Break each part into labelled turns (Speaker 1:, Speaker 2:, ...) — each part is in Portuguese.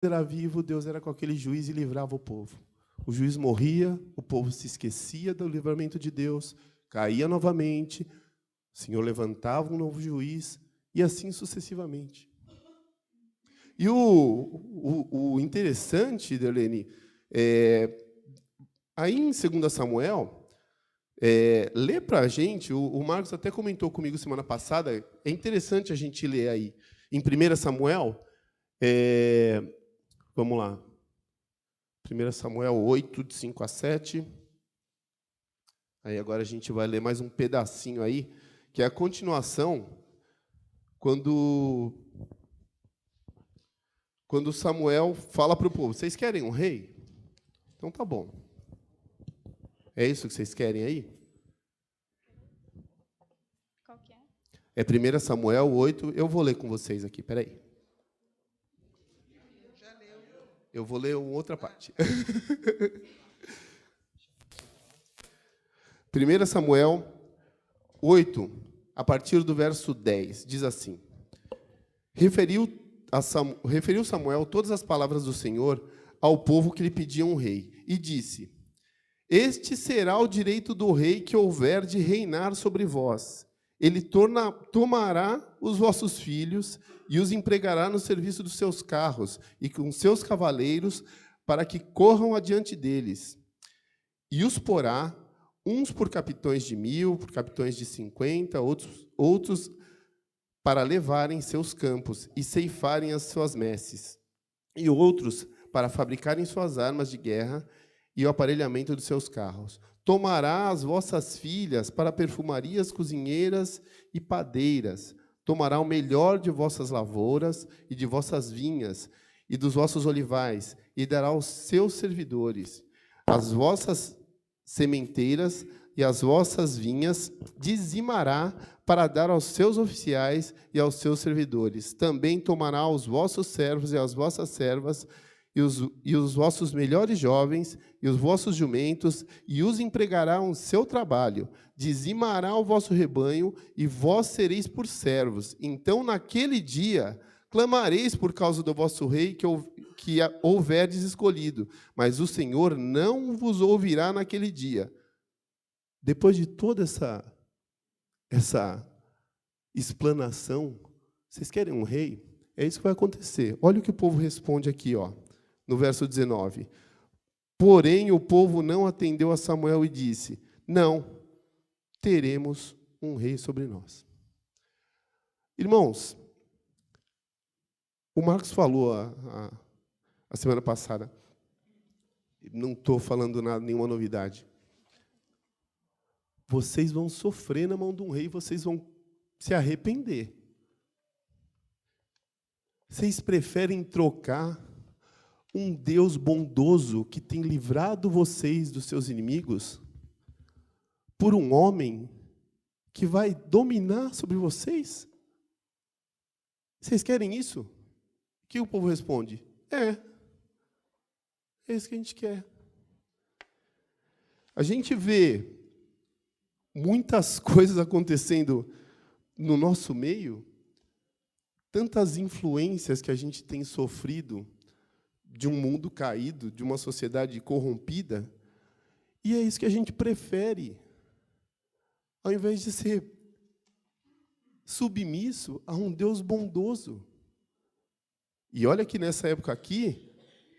Speaker 1: era vivo, Deus era com aquele juiz e livrava o povo. O juiz morria, o povo se esquecia do livramento de Deus, caía novamente, o Senhor levantava um novo juiz, e assim sucessivamente. E o interessante, Darlene, aí em 2 Samuel, lê para a gente, o Marcos até comentou comigo semana passada, é interessante a gente ler aí, em 1 Samuel, vamos lá, 1 Samuel 8, de 5 a 7, aí agora a gente vai ler mais um pedacinho aí, que é a continuação, quando Samuel fala para o povo, vocês querem um rei? Então tá bom. É isso que vocês querem aí?
Speaker 2: Qual que é?
Speaker 1: É 1 Samuel 8, eu vou ler com vocês aqui, peraí. Eu vou ler outra parte. 1 Samuel 8, a partir do verso 10, diz assim: Referiu Samuel todas as palavras do Senhor ao povo que lhe pediam um rei, e disse: Este será o direito do rei que houver de reinar sobre vós. Ele tomará os vossos filhos e os empregará no serviço dos seus carros e com seus cavaleiros, para que corram adiante deles. E os porá, uns por capitões de 1000, por capitões de 50, outros para levarem seus campos e ceifarem as suas messes, e outros para fabricarem suas armas de guerra e o aparelhamento de seus carros. Tomará as vossas filhas para perfumarias, cozinheiras e padeiras. Tomará o melhor de vossas lavouras e de vossas vinhas e dos vossos olivais, e dará aos seus servidores. As vossas sementeiras e as vossas vinhas dizimará para dar aos seus oficiais e aos seus servidores. Também tomará os vossos servos e as vossas servas, e os vossos melhores jovens, e os vossos jumentos, e os empregará no seu trabalho. Dizimará o vosso rebanho, e vós sereis por servos. Então, naquele dia, clamareis por causa do vosso rei que houverdes escolhido, mas o Senhor não vos ouvirá naquele dia. Depois de toda essa explanação, vocês querem um rei? É isso que vai acontecer. Olha o que o povo responde aqui, ó, no verso 19. Porém, o povo não atendeu a Samuel e disse: Não, teremos um rei sobre nós. Irmãos, o Marcos falou a semana passada, não estou falando nenhuma novidade. Vocês vão sofrer na mão de um rei, vocês vão se arrepender. Vocês preferem trocar um Deus bondoso que tem livrado vocês dos seus inimigos por um homem que vai dominar sobre vocês? Vocês querem isso? O que o povo responde? É isso que a gente quer. A gente vê muitas coisas acontecendo no nosso meio, tantas influências que a gente tem sofrido de um mundo caído, de uma sociedade corrompida, e é isso que a gente prefere, ao invés de ser submisso a um Deus bondoso. E olha que nessa época aqui,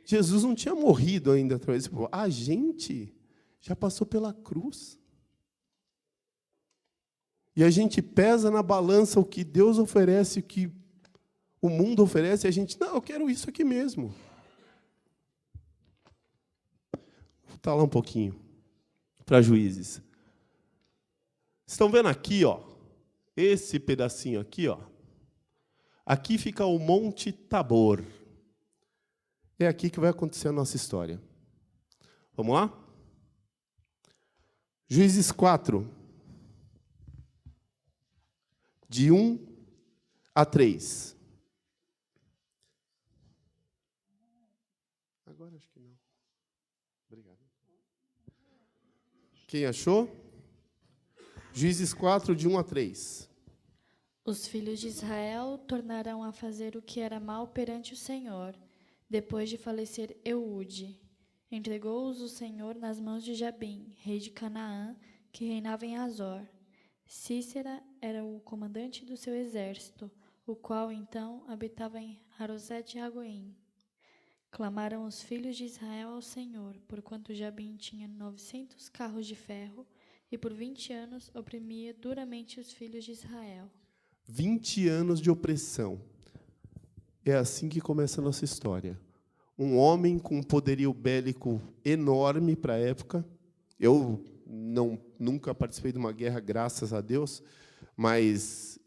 Speaker 1: Jesus não tinha morrido ainda através desse povo. A gente já passou pela cruz. E a gente pesa na balança o que Deus oferece, o que o mundo oferece, e a gente, não, eu quero isso aqui mesmo. Vou voltar lá um pouquinho, para Juízes. Vocês estão vendo aqui, ó, esse pedacinho aqui, ó. Aqui fica o Monte Tabor. É aqui que vai acontecer a nossa história. Vamos lá? Juízes 4. De 1 a 3. Agora acho que não. Obrigado. Quem achou? Juízes 4, de 1 a 3.
Speaker 2: Os filhos de Israel tornarão a fazer o que era mal perante o Senhor, Depois de falecer Eude, entregou-os o Senhor nas mãos de Jabim, rei de Canaã, que reinava em Azor. Cícera era o comandante do seu exército, o qual então habitava em Harosete-Ragoim. Clamaram os filhos de Israel ao Senhor, porquanto Jabim tinha 900 carros de ferro, e por 20 anos oprimia duramente os filhos de Israel.
Speaker 1: 20 anos de opressão. É assim que começa a nossa história. Um homem com um poderio bélico enorme para a época. Eu nunca participei de uma guerra, graças a Deus, mas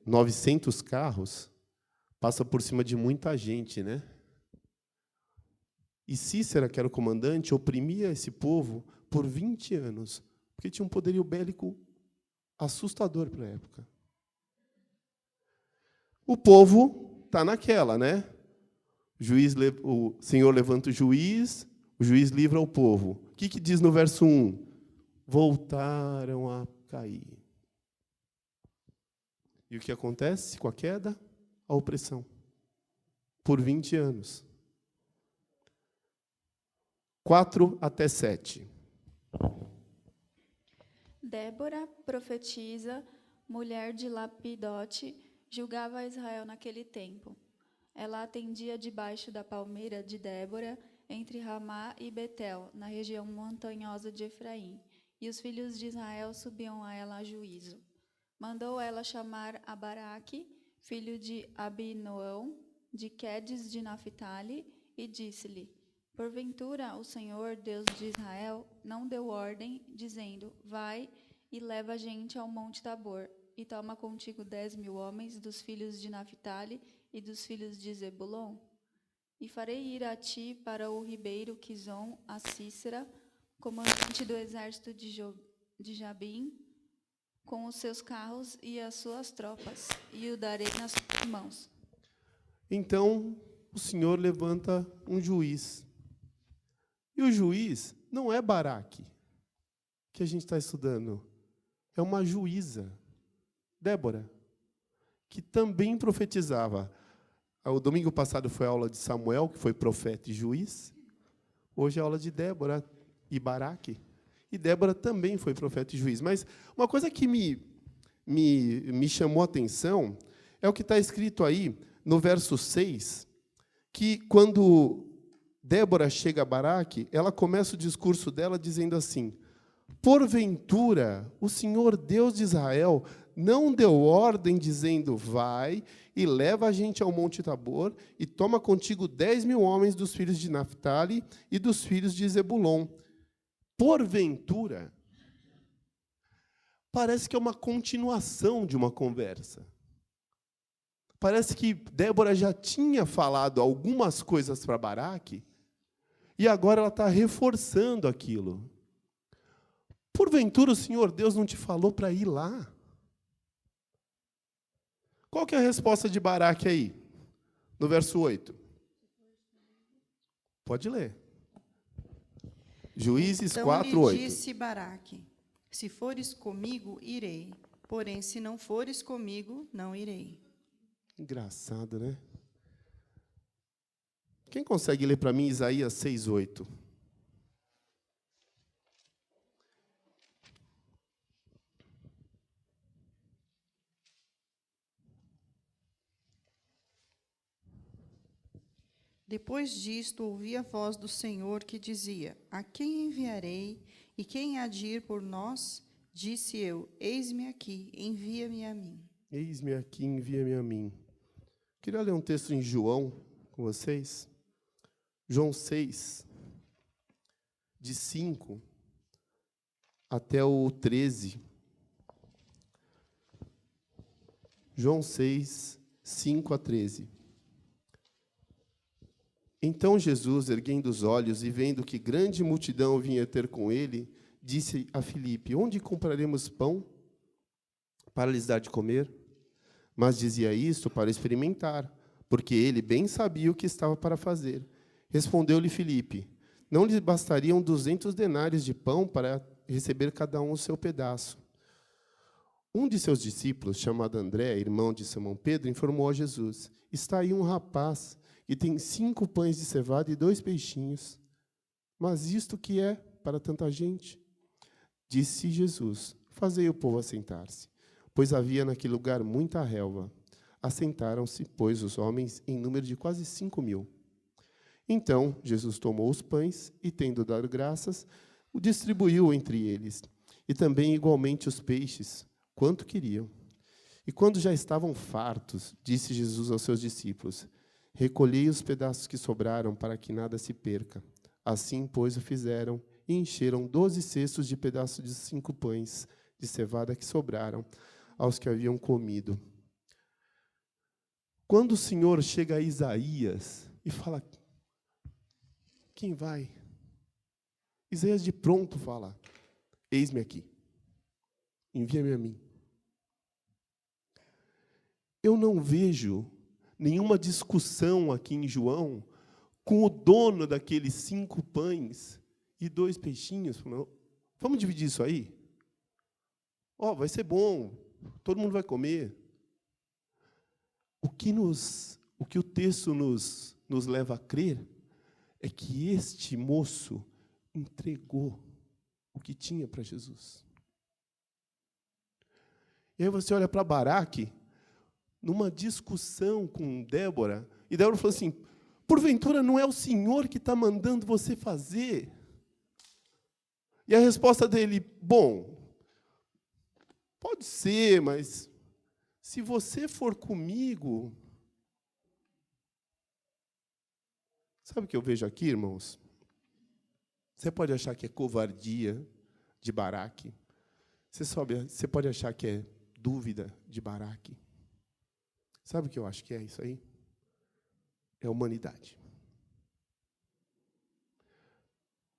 Speaker 1: 900 carros passa por cima de muita gente, né? E Cícera, que era o comandante, oprimia esse povo por 20 anos, porque tinha um poderio bélico assustador para a época. O povo está naquela, né? O Senhor levanta o juiz livra o povo. O que diz no verso 1? Voltaram a cair. E o que acontece com a queda? A opressão. Por 20 anos. 4 até 7.
Speaker 3: Débora, profetisa, mulher de Lapidote, julgava Israel naquele tempo. Ela atendia debaixo da palmeira de Débora, entre Ramá e Betel, na região montanhosa de Efraim, e os filhos de Israel subiam a ela a juízo. Mandou ela chamar a Baraque, filho de Abinoão, de Quedes de Naphtali, e disse-lhe: porventura o Senhor, Deus de Israel, não deu ordem, dizendo: vai e leva a gente ao monte Tabor, e toma contigo 10.000 homens dos filhos de Naphtali e dos filhos de Zebulon? E farei ir a ti para o ribeiro Quizon, a Cícera, comandante do exército de Jabim, com os seus carros e as suas tropas, e o darei nas tuas mãos.
Speaker 1: Então, o Senhor levanta um juiz. E o juiz não é Baraque, que a gente está estudando. É uma juíza, Débora, que também profetizava. O domingo passado foi a aula de Samuel, que foi profeta e juiz. Hoje é a aula de Débora e Baraque. E Débora também foi profeta e juiz. Mas uma coisa que me chamou a atenção é o que está escrito aí, no verso 6, que quando Débora chega a Baraque, ela começa o discurso dela dizendo assim: porventura, o Senhor Deus de Israel não deu ordem dizendo: vai e leva a gente ao Monte Tabor e toma contigo 10.000 homens dos filhos de Naphtali e dos filhos de Zebulon. Porventura, parece que é uma continuação de uma conversa. Parece que Débora já tinha falado algumas coisas para Baraque e agora ela está reforçando aquilo. Porventura o Senhor Deus não te falou para ir lá? Qual que é a resposta de Baraque aí? No verso 8. Pode ler. Juízes
Speaker 4: então
Speaker 1: 4, 8.
Speaker 4: Lhe disse Baraque: se fores comigo, irei. Porém, se não fores comigo, não irei.
Speaker 1: Engraçado, né? Quem consegue ler para mim Isaías 6, 8?
Speaker 4: Depois disto, ouvi a voz do Senhor que dizia: a quem enviarei e quem há de ir por nós? Disse eu: eis-me aqui, envia-me a mim.
Speaker 1: Eis-me aqui, envia-me a mim. Queria ler um texto em João com vocês. João 6, de 5 até o 13. João 6, 5 a 13. Então Jesus, erguendo os olhos e vendo que grande multidão vinha ter com ele, disse a Filipe: onde compraremos pão para lhes dar de comer? Mas dizia isto para experimentar, porque ele bem sabia o que estava para fazer. Respondeu-lhe Filipe: não lhe bastariam 200 denários de pão para receber cada um o seu pedaço? Um de seus discípulos, chamado André, irmão de Simão Pedro, informou a Jesus: está aí um rapaz que tem 5 pães de cevada e 2 peixinhos. Mas isto que é para tanta gente? Disse Jesus: fazei o povo assentar-se, pois havia naquele lugar muita relva. Assentaram-se, pois, os homens em número de quase 5.000. Então Jesus tomou os pães e, tendo dado graças, o distribuiu entre eles, e também igualmente os peixes, quanto queriam. E quando já estavam fartos, disse Jesus aos seus discípulos: recolhei os pedaços que sobraram, para que nada se perca. Assim, pois, o fizeram, e encheram 12 cestos de pedaços de 5 pães de cevada que sobraram aos que haviam comido. Quando o Senhor chega a Isaías e fala: quem vai? Isaías de pronto fala: eis-me aqui, envia-me a mim. Eu não vejo nenhuma discussão aqui em João com o dono daqueles 5 pães e 2 peixinhos. Vamos dividir isso aí? Vai ser bom, todo mundo vai comer. O que o texto nos leva a crer é que este moço entregou o que tinha para Jesus. E aí você olha para Baraque, numa discussão com Débora, e Débora falou assim: porventura não é o Senhor que está mandando você fazer? E a resposta dele: bom, pode ser, mas se você for comigo... Sabe o que eu vejo aqui, irmãos? Você pode achar que é covardia de Baraque. Você pode achar que é dúvida de Baraque. Sabe o que eu acho que é isso aí? É humanidade.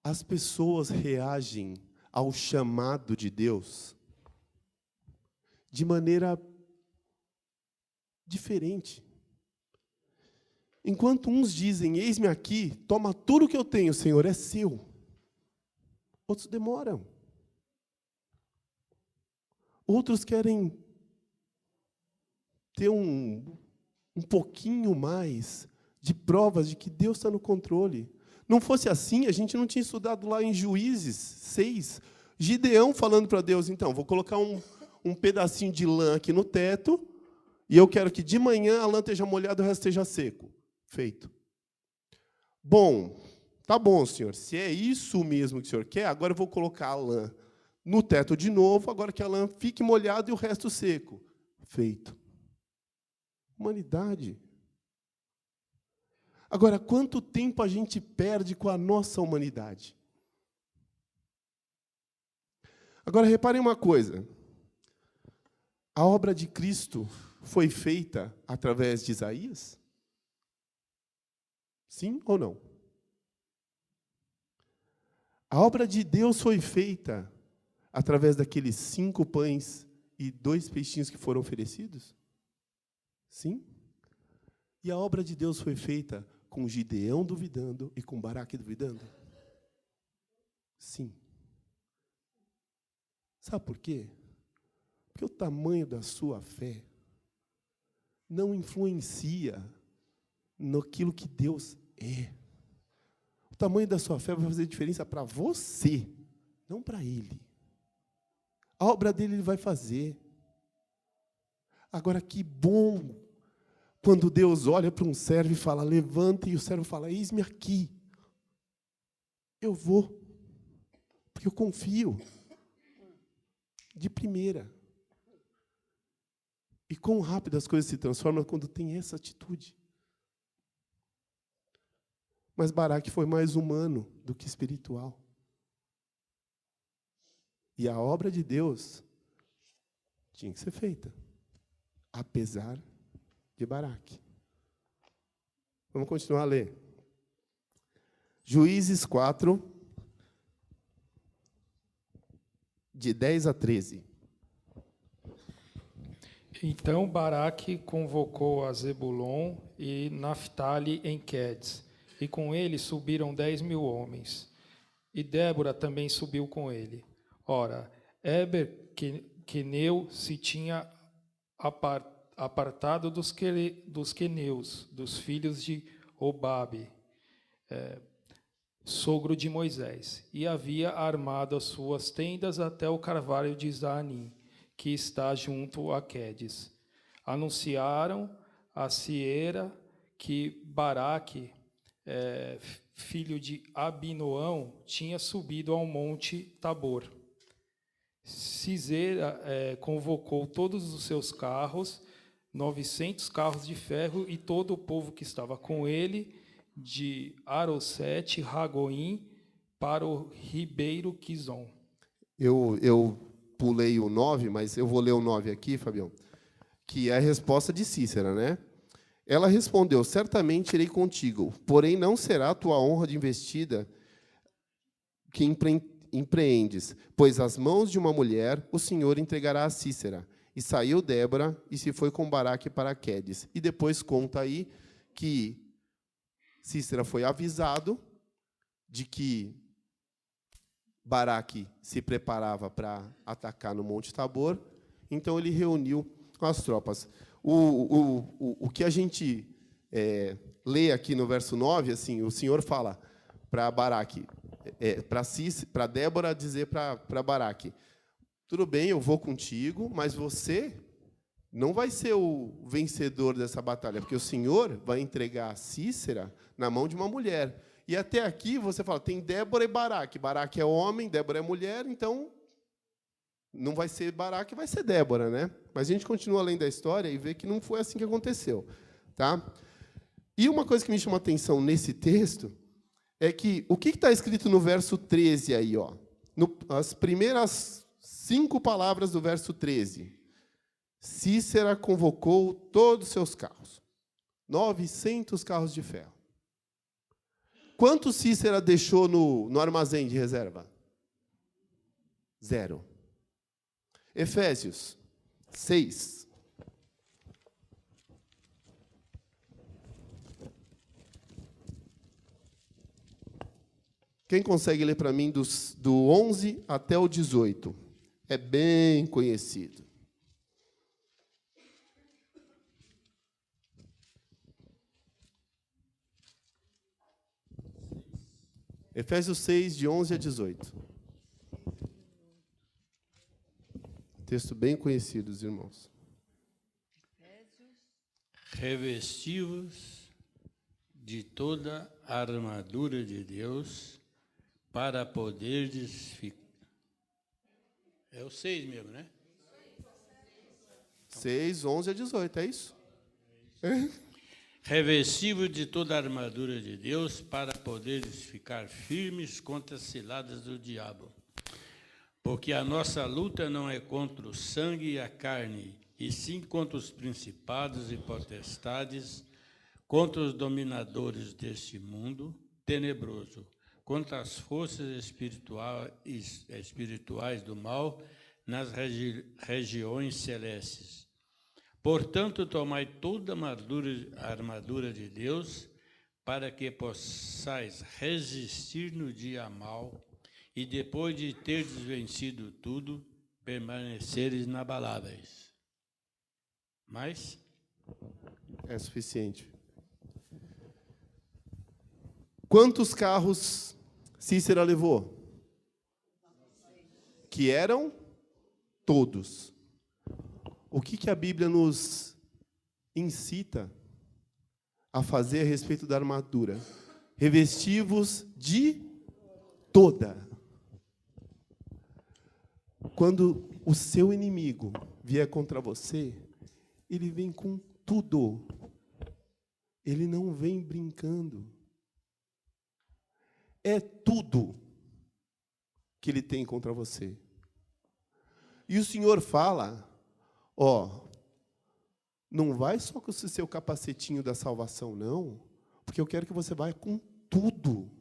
Speaker 1: As pessoas reagem ao chamado de Deus de maneira diferente. Enquanto uns dizem: eis-me aqui, toma tudo o que eu tenho, Senhor, é seu. Outros demoram. Outros querem ter um pouquinho mais de provas de que Deus está no controle. Não fosse assim, a gente não tinha estudado lá em Juízes 6, Gideão falando para Deus: então, vou colocar um pedacinho de lã aqui no teto, e eu quero que de manhã a lã esteja molhada e o resto esteja seco. Feito. Bom, tá bom, Senhor, se é isso mesmo que o Senhor quer, agora eu vou colocar a lã no teto de novo, agora que a lã fique molhada e o resto seco. Feito. Humanidade. Agora, quanto tempo a gente perde com a nossa humanidade? Agora, reparem uma coisa. A obra de Cristo foi feita através de Isaías? Sim ou não? A obra de Deus foi feita através daqueles 5 pães e 2 peixinhos que foram oferecidos? Sim. E a obra de Deus foi feita com Gideão duvidando e com Baraque duvidando? Sim. Sabe por quê? Porque o tamanho da sua fé não influencia naquilo que Deus é. O tamanho da sua fé vai fazer diferença para você, não para Ele. A obra dele Ele vai fazer. Agora, que bom quando Deus olha para um servo e fala: levanta, e o servo fala: eis-me aqui. Eu vou, porque eu confio. De primeira. E quão rápido as coisas se transformam quando tem essa atitude. Mas Baraque foi mais humano do que espiritual. E a obra de Deus tinha que ser feita, apesar de Baraque. Vamos continuar a ler. Juízes 4, de 10 a 13.
Speaker 5: Então Baraque convocou a Zebulon e Naftali em Quedes, e com ele subiram 10.000 homens. E Débora também subiu com ele. Ora, Éber queneu se tinha apartado dos queneus, dos filhos de Obabe, sogro de Moisés, e havia armado as suas tendas até o carvalho de Zaanim, que está junto a Quedes. Anunciaram a Sieira que Baraque, filho de Abinoão, tinha subido ao monte Tabor. Sisera convocou todos os seus carros, 900 carros de ferro, e todo o povo que estava com ele, de Arosete, Ragoim, para o ribeiro Quizon.
Speaker 1: Eu pulei o 9, mas eu vou ler o 9 aqui, Fabião, que é a resposta de Cícera, né? Ela respondeu: certamente irei contigo, porém não será a tua honra de investida que empreendes, pois as mãos de uma mulher o Senhor entregará a Cícera. E saiu Débora e se foi com Baraque para Quedes. E depois conta aí que Cícera foi avisado de que Baraque se preparava para atacar no Monte Tabor, então ele reuniu as tropas. O que a gente lê aqui no verso 9, assim, o Senhor fala para Baraque, para Débora dizer para Baraque: tudo bem, eu vou contigo, mas você não vai ser o vencedor dessa batalha, porque o Senhor vai entregar a Cícera na mão de uma mulher. E até aqui você fala, tem Débora e Baraque. Baraque é homem, Débora é mulher, então não vai ser Baraque, vai ser Débora, né? Mas a gente continua além da história e vê que não foi assim que aconteceu, tá? E uma coisa que me chama a atenção nesse texto é que o que está escrito no verso 13 aí, ó? As primeiras 5 palavras do verso 13. Cícera convocou todos os seus carros. 900 carros de ferro. Quanto Cícera deixou no armazém de reserva? 0. Efésios 6. Quem consegue ler para mim do 11 até o 18? É bem conhecido. Efésios 6, de 11 a 18. Texto bem conhecido, irmãos.
Speaker 6: Revestivos de toda a armadura de Deus, para poderdes ficar. É o 6 mesmo, né?
Speaker 1: 6, 11 a 18, é isso?
Speaker 6: Revestivos de toda a armadura de Deus, para poderes ficar firmes contra as ciladas do diabo. Porque a nossa luta não é contra o sangue e a carne, e sim contra os principados e potestades, contra os dominadores deste mundo tenebroso, contra as forças espirituais do mal nas regiões celestes. Portanto, tomai toda a armadura de Deus, para que possais resistir no dia mau, e depois de teres vencido tudo, permaneceres inabaláveis. Mais?
Speaker 1: É suficiente. Quantos carros Cícera levou? Que eram todos. O que a Bíblia nos incita a fazer a respeito da armadura? Revestivos de toda. Quando o seu inimigo vier contra você, ele vem com tudo. Ele não vem brincando. É tudo que ele tem contra você. E o Senhor fala, não vai só com o seu capacetinho da salvação, não, porque eu quero que você vá com tudo.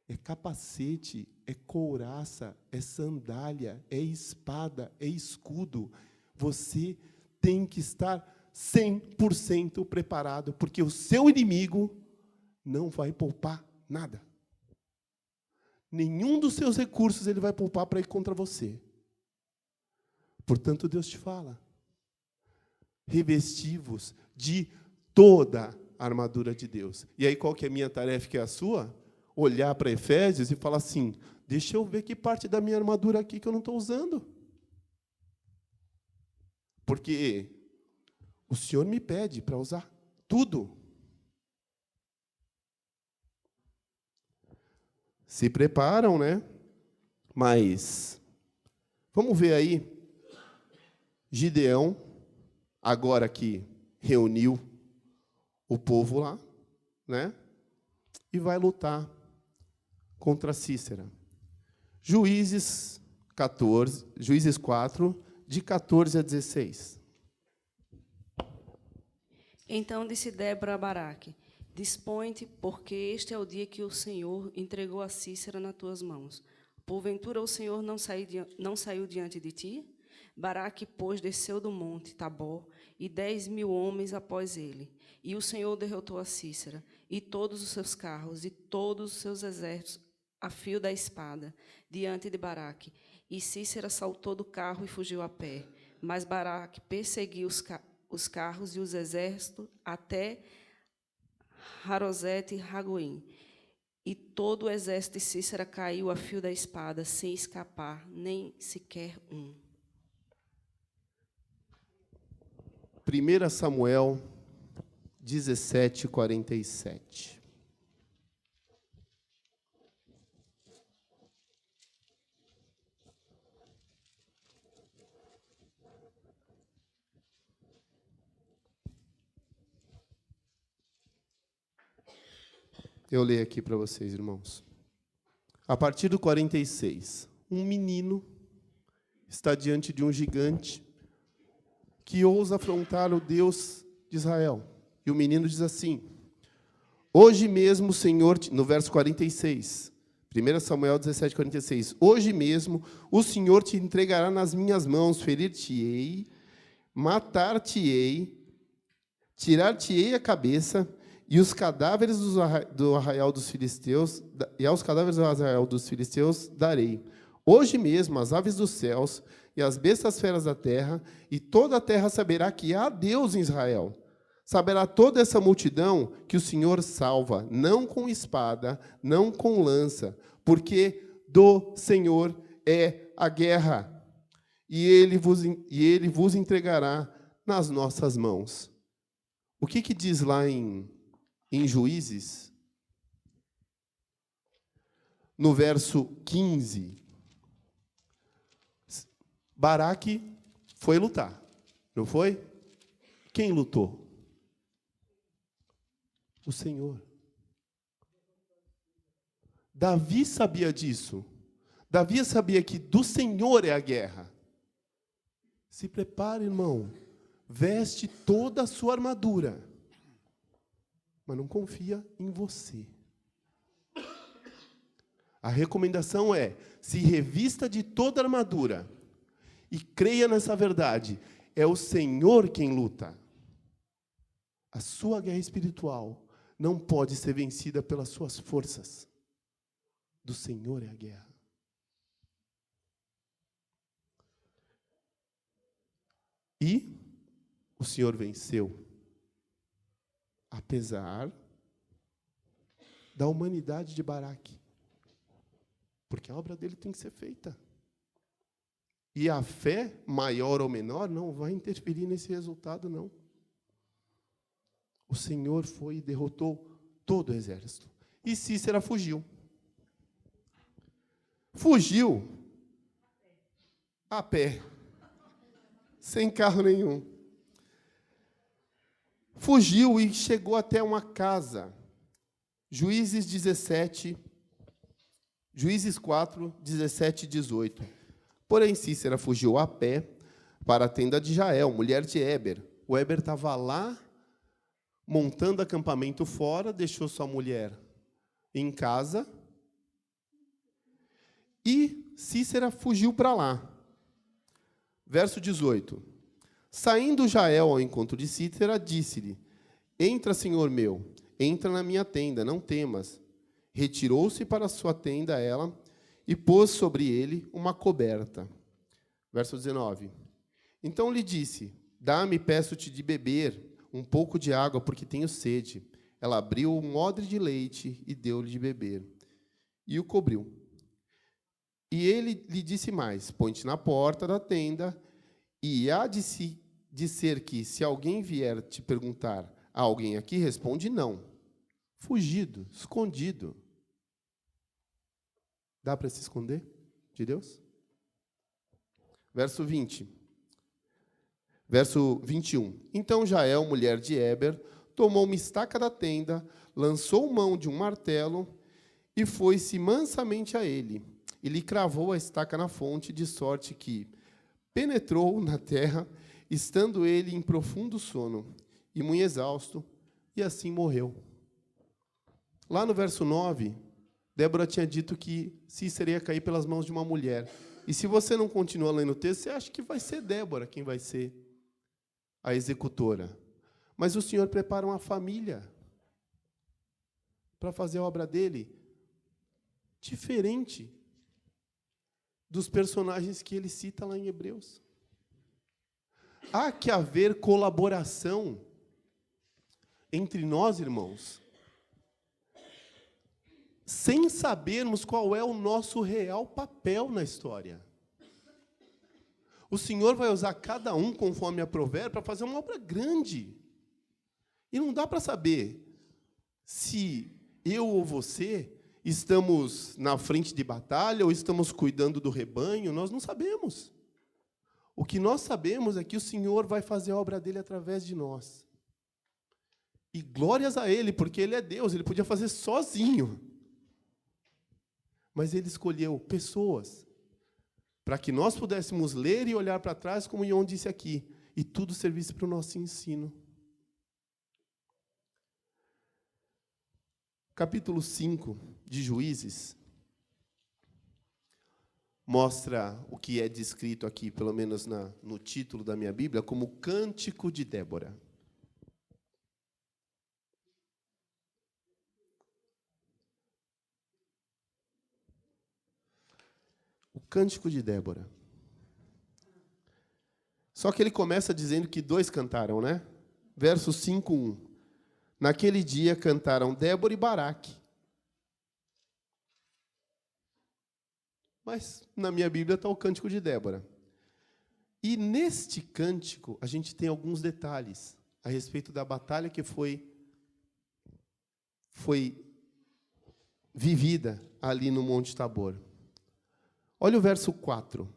Speaker 1: É capacete, é couraça, é sandália, é espada, é escudo. Você tem que estar 100% preparado, porque o seu inimigo não vai poupar nada. Nenhum dos seus recursos ele vai poupar para ir contra você. Portanto, Deus te fala, revestivos de toda a armadura de Deus. E aí, qual que é a minha tarefa, que é a sua? Olhar para Efésios e falar assim, deixa eu ver que parte da minha armadura aqui que eu não estou usando. Porque o Senhor me pede para usar tudo. Se preparam, né? Mas, vamos ver aí, Gideão, agora que reuniu o povo lá, né? E vai lutar contra Cícera. Juízes 4, de 14 a 16.
Speaker 7: Então disse Débora a Baraque: Dispõe-te, porque este é o dia que o Senhor entregou a Cícera nas tuas mãos. Porventura o Senhor não saiu diante de ti? Baraque, pois, desceu do monte Tabor, e 10.000 homens após ele. E o Senhor derrotou a Cícera, e todos os seus carros, e todos os seus exércitos, a fio da espada, diante de Baraque. E Cícera saltou do carro e fugiu a pé. Mas Baraque perseguiu os carros e os exércitos até Harosete e Ragoim. E todo o exército de Cícera caiu a fio da espada, sem escapar, nem sequer um.
Speaker 1: 1 Samuel 17, 47. Eu leio aqui para vocês, irmãos. A partir do 46, um menino está diante de um gigante que ousa afrontar o Deus de Israel. E o menino diz assim, hoje mesmo o Senhor, no verso 46, 1 Samuel 17, 46, hoje mesmo o Senhor te entregará nas minhas mãos, ferir-te-ei, matar-te-ei, tirar-te-ei a cabeça, e os cadáveres do arraial dos filisteus, e aos cadáveres do arraial dos filisteus darei. Hoje mesmo as aves dos céus e as bestas feras da terra, e toda a terra saberá que há Deus em Israel. Saberá toda essa multidão que o Senhor salva, não com espada, não com lança, porque do Senhor é a guerra, e ele vos entregará nas nossas mãos. O que diz lá em Juízes? No verso 15, Baraque foi lutar, não foi? Quem lutou? O Senhor. Davi sabia disso. Davi sabia que do Senhor é a guerra. Se prepare, irmão. Veste toda a sua armadura. Mas não confia em você. A recomendação é, se revista de toda a armadura e creia nessa verdade. É o Senhor quem luta. A sua guerra espiritual não pode ser vencida pelas suas forças. Do Senhor é a guerra. E o Senhor venceu, apesar da humanidade de Baraque. Porque a obra dele tem que ser feita. E a fé, maior ou menor, não vai interferir nesse resultado, não. O Senhor foi e derrotou todo o exército. E Cícera fugiu. Fugiu a pé, sem carro nenhum. Fugiu e chegou até uma casa. Juízes 4, 17 e 18. Porém, Cícera fugiu a pé para a tenda de Jael, mulher de Éber. O Éber estava lá, montando acampamento fora, deixou sua mulher em casa, e Cícera fugiu para lá. Verso 18. Saindo Jael ao encontro de Cícera, disse-lhe, entra, senhor meu, entra na minha tenda, não temas. Retirou-se para a sua tenda ela, e pôs sobre ele uma coberta. Verso 19. Então lhe disse, dá-me, peço-te de beber. um pouco de água, porque tenho sede. Ela abriu um odre de leite e deu-lhe de beber. E o cobriu. E ele lhe disse mais: põe-te na porta da tenda, e há de ser que, se alguém vier te perguntar, há alguém aqui? Responde não. Fugido, escondido. Dá para se esconder de Deus? Verso 20. Verso 21. Então Jael, mulher de Heber, tomou uma estaca da tenda, lançou mão de um martelo e foi-se mansamente a ele. E lhe cravou a estaca na fonte, de sorte que penetrou na terra, estando ele em profundo sono, e muito exausto, e assim morreu. Lá no verso 9, Débora tinha dito que Cícera ia cair pelas mãos de uma mulher. E se você não continua lendo o texto, você acha que vai ser Débora quem vai ser a executora. Mas o Senhor prepara uma família para fazer a obra dele diferente dos personagens que ele cita lá em Hebreus. Há que haver colaboração entre nós, irmãos, sem sabermos qual é o nosso real papel na história. O Senhor vai usar cada um, conforme aprover, para fazer uma obra grande. E não dá para saber se eu ou você estamos na frente de batalha ou estamos cuidando do rebanho. Nós não sabemos. O que nós sabemos é que o Senhor vai fazer a obra dele através de nós. E glórias a Ele, porque Ele é Deus, Ele podia fazer sozinho. Mas Ele escolheu pessoas para que nós pudéssemos ler e olhar para trás, como Ion disse aqui, e tudo servisse para o nosso ensino. Capítulo 5 de Juízes mostra o que é descrito aqui, pelo menos no título da minha Bíblia, como o Cântico de Débora. O Cântico de Débora. Só que ele começa dizendo que dois cantaram, né? Verso 5:1. Naquele dia cantaram Débora e Baraque. Mas na minha Bíblia está o Cântico de Débora. E neste cântico a gente tem alguns detalhes a respeito da batalha que foi vivida ali no Monte Tabor. Olha o verso 4.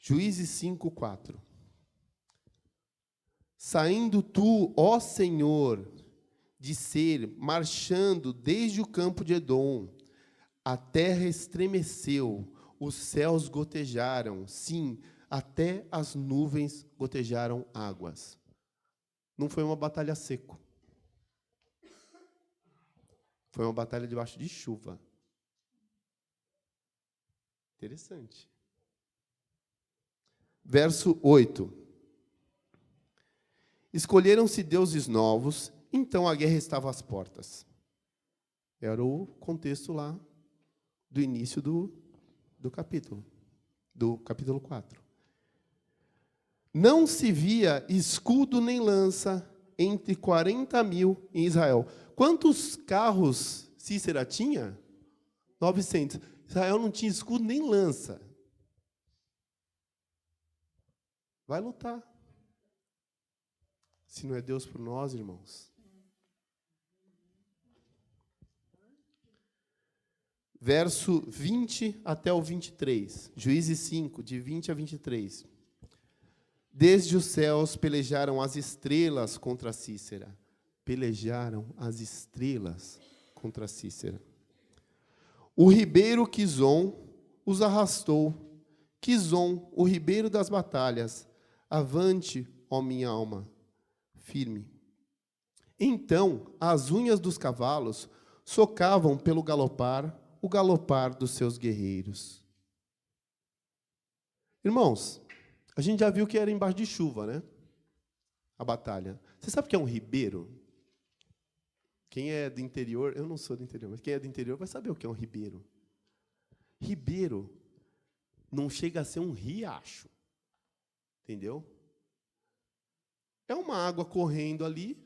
Speaker 1: Juízes 5:4. Saindo tu, ó Senhor, de Ser, marchando desde o campo de Edom, a terra estremeceu, os céus gotejaram, sim, até as nuvens gotejaram águas. Não foi uma batalha seco. Foi uma batalha debaixo de chuva. Interessante. Verso 8. Escolheram-se deuses novos, então a guerra estava às portas. Era o contexto lá do início do capítulo 4. Não se via escudo nem lança entre 40.000 em Israel. Quantos carros Cícera tinha? 900. Israel não tinha escudo nem lança. Vai lutar. Se não é Deus por nós, irmãos. Verso 20 até o 23. Juízes 5, de 20 a 23. Desde os céus pelejaram as estrelas contra Cícera. Pelejaram as estrelas contra Cícera. O ribeiro Quizon os arrastou. Quizon, o ribeiro das batalhas. Avante, ó minha alma, firme. Então, as unhas dos cavalos socavam pelo galopar, o galopar dos seus guerreiros. Irmãos, a gente já viu que era embaixo de chuva, né? A batalha. Você sabe o que é um ribeiro? Quem é do interior, eu não sou do interior, mas quem é do interior vai saber o que é um ribeiro. Ribeiro não chega a ser um riacho. Entendeu? É uma água correndo ali,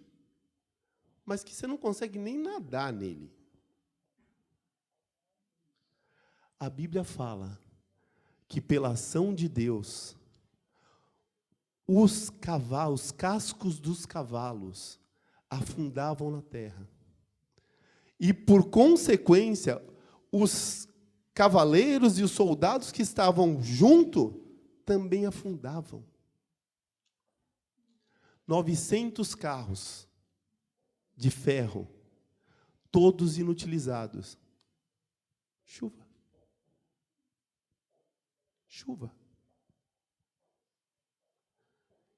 Speaker 1: mas que você não consegue nem nadar nele. A Bíblia fala que, pela ação de Deus, os cascos dos cavalos afundavam na terra. E, por consequência, os cavaleiros e os soldados que estavam junto também afundavam. 900 carros de ferro, todos inutilizados. Chuva. Chuva.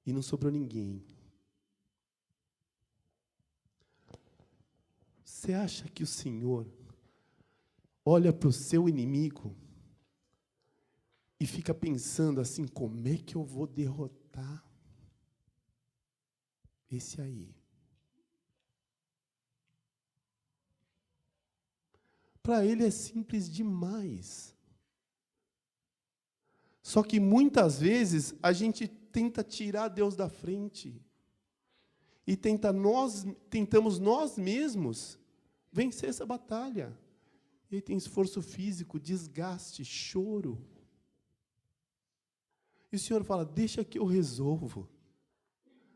Speaker 1: E não sobrou ninguém. Você acha que o Senhor olha para o seu inimigo e fica pensando assim, como é que eu vou derrotar esse aí? Para ele é simples demais. Só que muitas vezes a gente tenta tirar Deus da frente e tentamos nós mesmos vencer essa batalha. E aí tem esforço físico, desgaste, choro. E o Senhor fala, deixa que eu resolvo.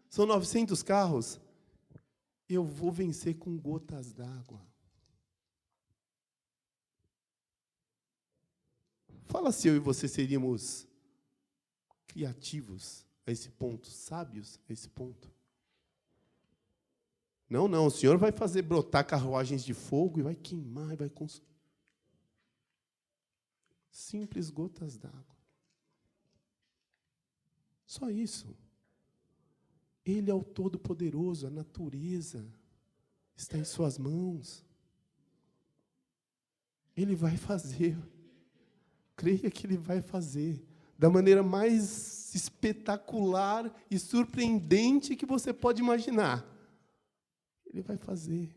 Speaker 1: São 900 carros, eu vou vencer com gotas d'água. Fala se eu e você seríamos criativos a esse ponto, sábios a esse ponto. Não, o Senhor vai fazer brotar carruagens de fogo e vai queimar, e vai consumir. Simples gotas d'água. Só isso. Ele é o Todo-Poderoso, a natureza está em suas mãos. Ele vai fazer. Creia que Ele vai fazer da maneira mais espetacular e surpreendente que você pode imaginar. Ele vai fazer.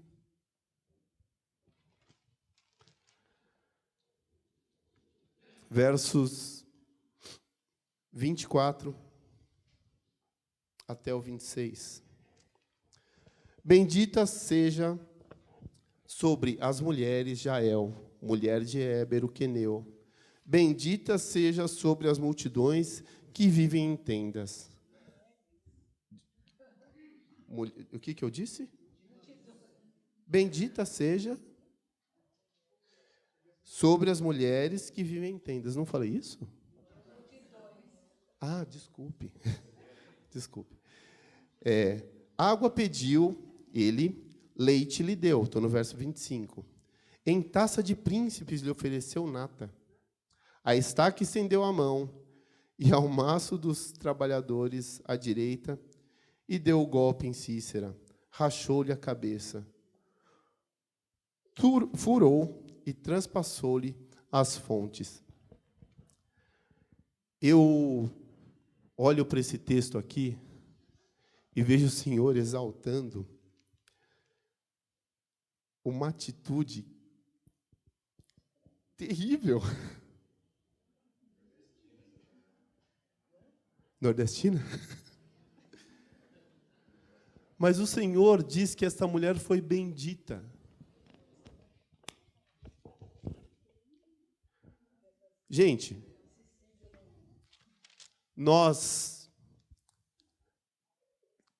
Speaker 1: Versos 24 até o 26. Bendita seja sobre as mulheres Jael, mulher de Éber, o queneu. Bendita seja sobre as multidões que vivem em tendas. O que eu disse? Bendita seja sobre as mulheres que vivem em tendas. Não falei isso? Ah, desculpe. Desculpe. Água pediu, ele, leite lhe deu. Estou no verso 25. Em taça de príncipes lhe ofereceu nata. A estaca estendeu a mão, e ao maço dos trabalhadores à direita, e deu o golpe em Cícera. Rachou-lhe a cabeça. Furou e transpassou-lhe as fontes. Eu olho para esse texto aqui e vejo o Senhor exaltando uma atitude terrível. Nordestina? Mas o Senhor diz que esta mulher foi bendita. Gente, nós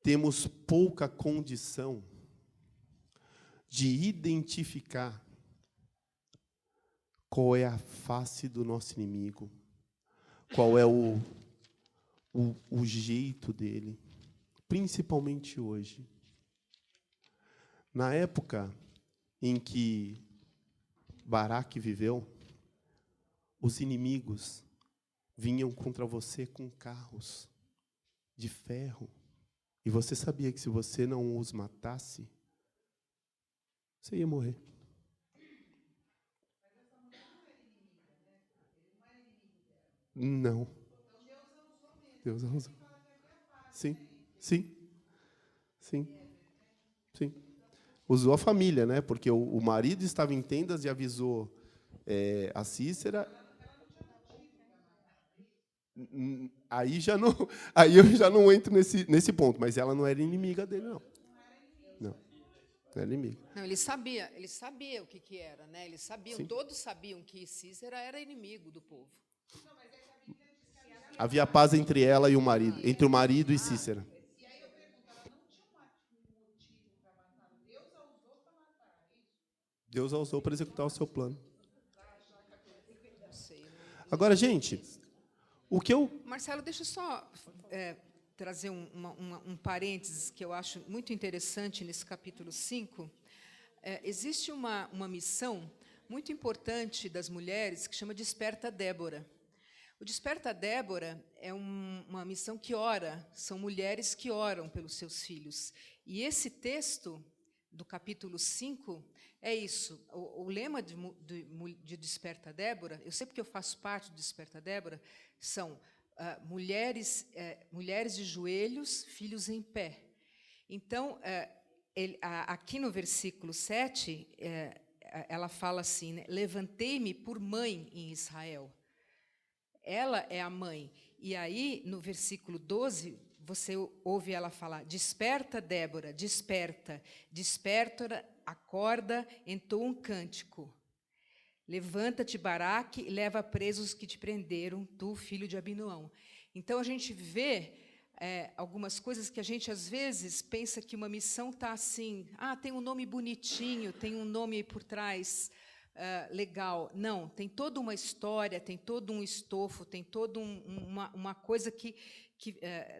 Speaker 1: temos pouca condição de identificar qual é a face do nosso inimigo, qual é o jeito dele, principalmente hoje. Na época em que Baraque viveu, os inimigos vinham contra você com carros de ferro. E você sabia que se você não os matasse, você ia morrer. Não. Deus a usou. Sim. Usou a família, né? Porque o marido estava em tendas e avisou a Cícera. Aí, aí eu já não entro nesse ponto, mas ela não era inimiga dele, não. Não era inimiga.
Speaker 8: Não, ele sabia o que era, né? Eles sabiam,
Speaker 1: Sim.
Speaker 8: todos sabiam que Cícera era inimigo do povo.
Speaker 1: Havia paz entre ela e o marido, entre o marido e Cícera. Deus a usou para executar o seu plano.
Speaker 8: Não sei.
Speaker 1: Agora, gente, o que eu...
Speaker 8: Marcelo, deixa eu só trazer um parênteses que eu acho muito interessante nesse capítulo 5. Existe uma missão muito importante das mulheres que chama Desperta Débora. O Desperta Débora é uma missão que ora, são mulheres que oram pelos seus filhos. E esse texto do capítulo 5 é isso. O lema de Desperta Débora, eu sei porque eu faço parte do Desperta Débora, são mulheres de joelhos, filhos em pé. Então, aqui no versículo 7, ela fala assim, né, levantei-me por mãe em Israel. Ela é a mãe. E aí, no versículo 12, você ouve ela falar, desperta, Débora, desperta. Desperta, acorda, entoa um cântico. Levanta-te, Baraque, e leva presos os que te prenderam, tu, filho de Abinoão. Então, a gente vê algumas coisas que a gente, às vezes, pensa que uma missão está assim, tem um nome bonitinho, tem um nome aí por trás, legal. Não, tem toda uma história, tem todo um estofo, tem toda uma coisa que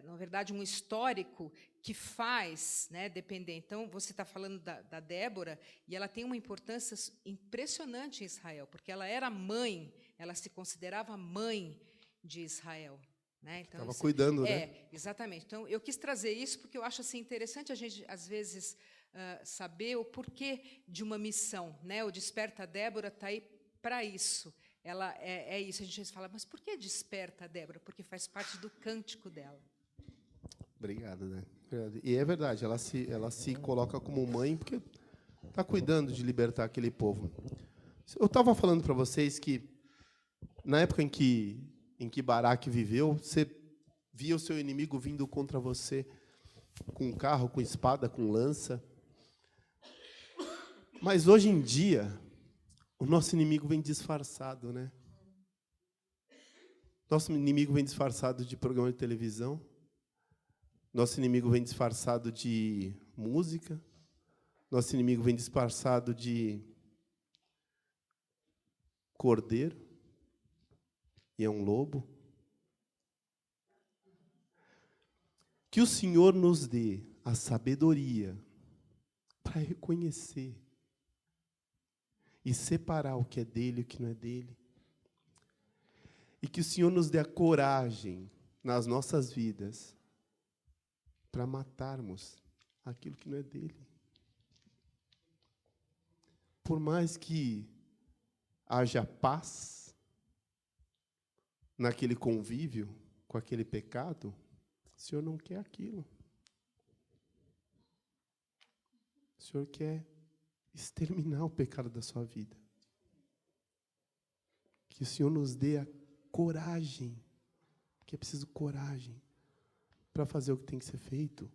Speaker 8: na verdade, um histórico que faz, né, depender. Então, você está falando da Débora, e ela tem uma importância impressionante em Israel, porque ela era mãe, ela se considerava mãe de Israel. Né? Então,
Speaker 1: estava cuidando, né?
Speaker 8: Exatamente. Então, eu quis trazer isso porque eu acho assim, interessante a gente, às vezes, saber o porquê de uma missão. Né? O Desperta Débora está aí para isso. Ela é isso. A gente fala, mas por que Desperta Débora? Porque faz parte do cântico dela.
Speaker 1: Obrigado, né? E é verdade, ela se coloca como mãe porque está cuidando de libertar aquele povo. Eu estava falando para vocês que, na época em que Baraque viveu, você via o seu inimigo vindo contra você com carro, com espada, com lança. Mas, hoje em dia, o nosso inimigo vem disfarçado, né? Nosso inimigo vem disfarçado de programa de televisão. Nosso inimigo vem disfarçado de música. Nosso inimigo vem disfarçado de cordeiro. E é um lobo. Que o Senhor nos dê a sabedoria para reconhecer e separar o que é dele e o que não é dele. E que o Senhor nos dê a coragem nas nossas vidas para matarmos aquilo que não é dele. Por mais que haja paz naquele convívio com aquele pecado, o Senhor não quer aquilo. O Senhor quer exterminar o pecado da sua vida. Que o Senhor nos dê a coragem, que é preciso coragem para fazer o que tem que ser feito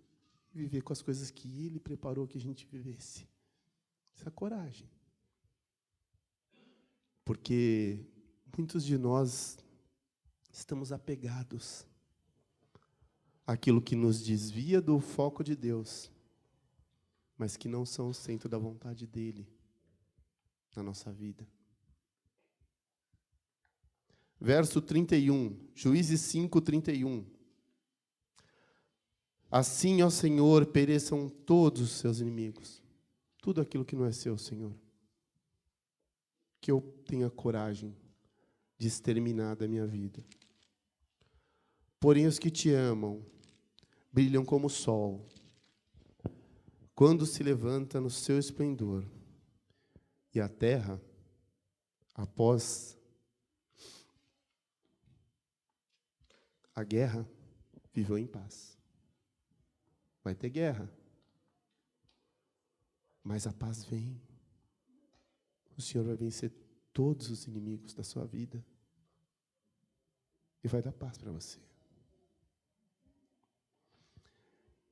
Speaker 1: e viver com as coisas que Ele preparou que a gente vivesse. Essa coragem. Porque muitos de nós estamos apegados àquilo que nos desvia do foco de Deus, mas que não são o centro da vontade dEle na nossa vida. Verso 31, Juízes 5, 31. Assim, ó Senhor, pereçam todos os seus inimigos. Tudo aquilo que não é seu, Senhor. Que eu tenha coragem de exterminar da minha vida. Porém, os que te amam brilham como o sol, quando se levanta no seu esplendor. E a terra, após a guerra, viveu em paz. Vai ter guerra, mas a paz vem. O Senhor vai vencer todos os inimigos da sua vida. e vai dar paz para você.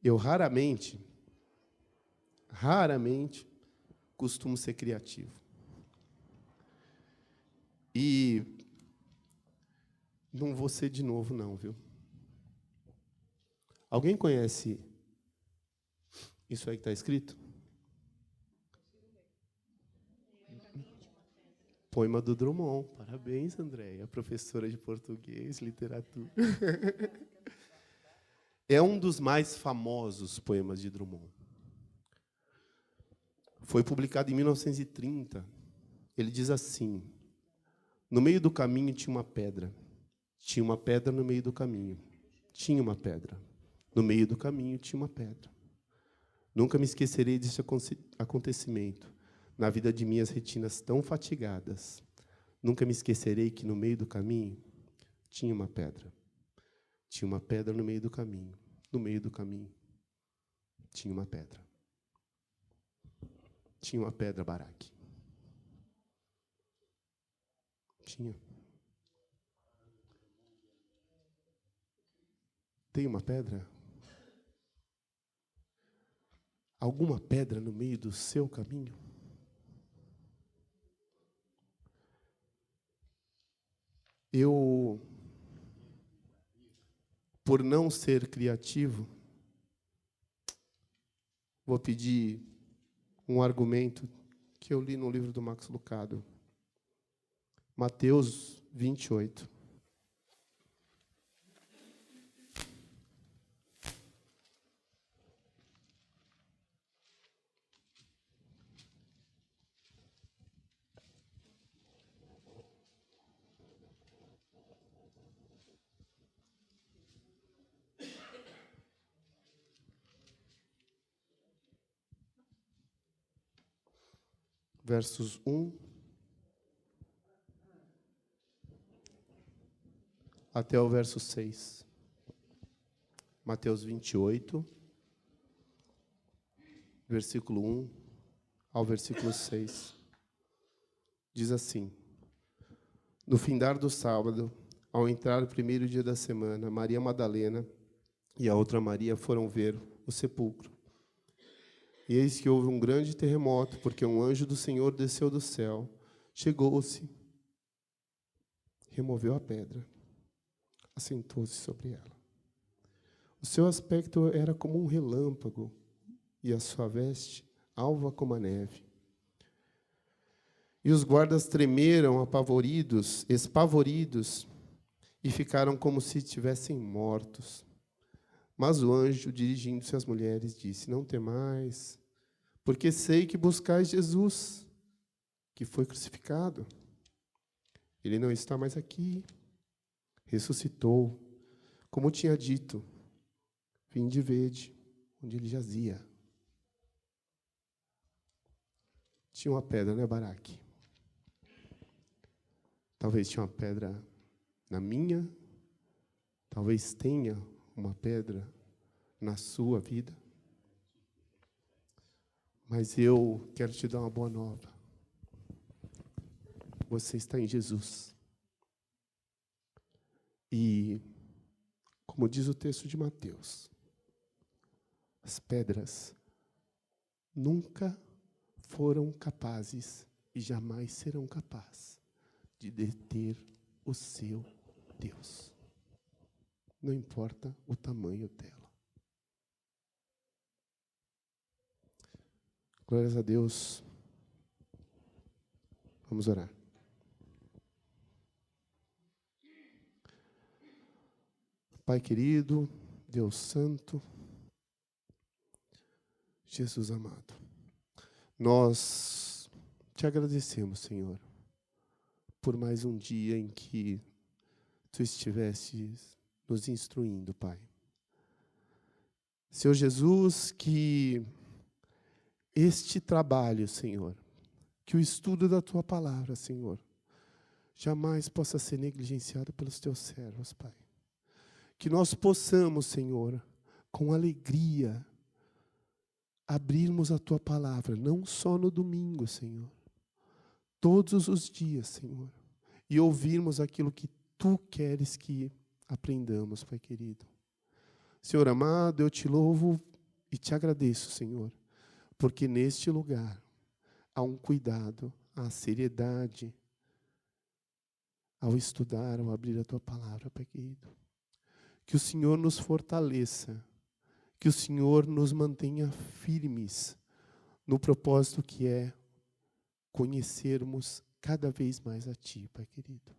Speaker 1: Eu raramente costumo ser criativo. E não vou ser de novo, não, viu? Alguém conhece isso aí que está escrito? Poema do Drummond. Parabéns, Andréia, professora de português, literatura. É um dos mais famosos poemas de Drummond. Foi publicado em 1930. Ele diz assim: no meio do caminho tinha uma pedra. Tinha uma pedra no meio do caminho. Tinha uma pedra. No meio do caminho tinha uma pedra. Nunca me esquecerei desse acontecimento na vida de minhas retinas tão fatigadas. Nunca me esquecerei que no meio do caminho tinha uma pedra. Tinha uma pedra no meio do caminho. No meio do caminho tinha uma pedra. Tinha uma pedra, Baraque. Tinha. Tem uma pedra? Alguma pedra no meio do seu caminho? Eu, por não ser criativo, vou pedir um argumento que eu li no livro do Max Lucado. Mateus 28. Versos 1 até o verso 6. Mateus 28, versículo 1 ao versículo 6. Diz assim: no findar do sábado, ao entrar o primeiro dia da semana, Maria Madalena e a outra Maria foram ver o sepulcro. E eis que houve um grande terremoto, porque um anjo do Senhor desceu do céu, chegou-se, removeu a pedra, assentou-se sobre ela. O seu aspecto era como um relâmpago, e a sua veste alva como a neve. E os guardas tremeram, espavoridos, e ficaram como se estivessem mortos. Mas o anjo, dirigindo-se às mulheres, disse: não temais, porque sei que buscais Jesus, que foi crucificado. Ele não está mais aqui. Ressuscitou, como tinha dito. Vinde e vede onde ele jazia. Tinha uma pedra, né, Baraque? Talvez tinha uma pedra na minha, talvez tenha uma pedra na sua vida. Mas eu quero te dar uma boa nova. Você está em Jesus. E, como diz o texto de Mateus, as pedras nunca foram capazes e jamais serão capazes de deter o seu Deus. Não importa o tamanho dela. Glórias a Deus. Vamos orar. Pai querido, Deus santo, Jesus amado, nós te agradecemos, Senhor, por mais um dia em que Tu estivesses nos instruindo, Pai. Senhor Jesus, que este trabalho, Senhor, que o estudo da Tua palavra, Senhor, jamais possa ser negligenciado pelos Teus servos, Pai. Que nós possamos, Senhor, com alegria, abrirmos a Tua palavra, não só no domingo, Senhor, todos os dias, Senhor, e ouvirmos aquilo que Tu queres que aprendamos, Pai querido. Senhor amado, eu te louvo e te agradeço, Senhor, porque neste lugar há um cuidado, há seriedade ao estudar, ao abrir a tua palavra, Pai querido. Que o Senhor nos fortaleça, que o Senhor nos mantenha firmes no propósito que é conhecermos cada vez mais a Ti, Pai querido.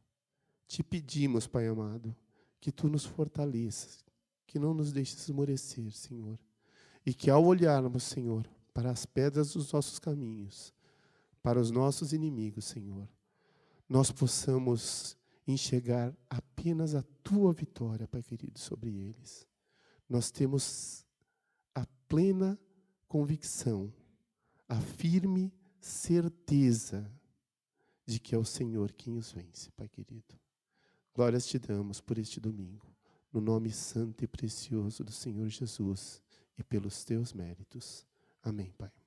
Speaker 1: Te pedimos, Pai amado, que Tu nos fortaleças, que não nos deixes esmorecer, Senhor. E que ao olharmos, Senhor, para as pedras dos nossos caminhos, para os nossos inimigos, Senhor, nós possamos enxergar apenas a Tua vitória, Pai querido, sobre eles. Nós temos a plena convicção, a firme certeza de que é o Senhor quem os vence, Pai querido. Glórias te damos por este domingo, no nome santo e precioso do Senhor Jesus e pelos teus méritos. Amém, Pai.